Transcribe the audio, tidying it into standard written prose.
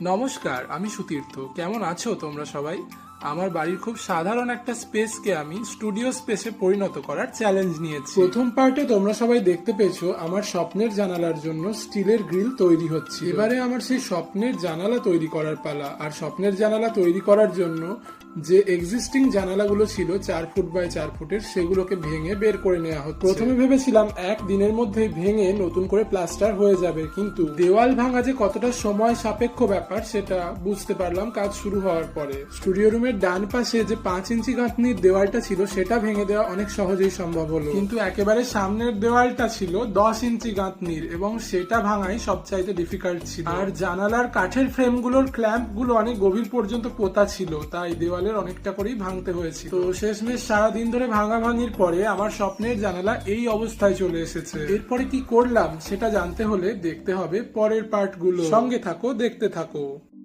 নমস্কার, আমি সুতীর্থ। কেমন আছো তোমরা সবাই? আমার বাড়ির খুব সাধারণ একটা স্পেসকে আমি স্টুডিও স্পেসে পরিণত করার চ্যালেঞ্জ নিয়েছি। প্রথম পার্টে তোমরা সবাই দেখতে পেয়েছো আমার স্বপ্নের জানালার জন্য স্টিলের গ্রিল তৈরি হচ্ছে। এবারে আমার সেই স্বপ্নের জানালা তৈরি করার পালা। আর স্বপ্নের জানালা তৈরি করার জন্য যে এক্সিস্টিং জানালাগুলো ছিল 4 ফুট বাই 4 ফুটের, সেগুলোকে ভেঙে বের করে নেওয়া হচ্ছে। প্রথমে ভেবেছিলাম এক দিনের মধ্যেই ভেঙে নতুন করে প্লাস্টার হয়ে যাবে, কিন্তু দেওয়াল ভাঙা যে কতটা সময় সাপেক্ষ ব্যাপার সেটা বুঝতে পারলাম কাজ শুরু হওয়ার পরে। স্টুডিও রুমের ডান পাশে যে 5 ইঞ্চি গাঁথনির দেওয়ালটা ছিল সেটা ভেঙে দেওয়া অনেক সহজেই সম্ভব হলো, কিন্তু একেবারে সামনের দেওয়ালটা ছিল 10 ইঞ্চি গাঁথনির এবং সেটা ভাঙাই সবচাইতে ডিফিকাল্ট ছিল। আর জানালার কাঠের ফ্রেমগুলোর ক্ল্যাম্প গুলো অনেক গভীর পর্যন্ত পোতা ছিল, তাই দেওয়ালের অনেকটা করেই ভাঙতে হয়েছে। তো শেষমেশ সারাদিন ধরে ভাঙাভাঙির পরে আমার স্বপ্নের জানালা এই অবস্থায় চলে এসেছে। এরপরে কি করলাম সেটা জানতে হলে দেখতে হবে পরের পার্ট গুলো। সঙ্গে থাকো, দেখতে থাকো।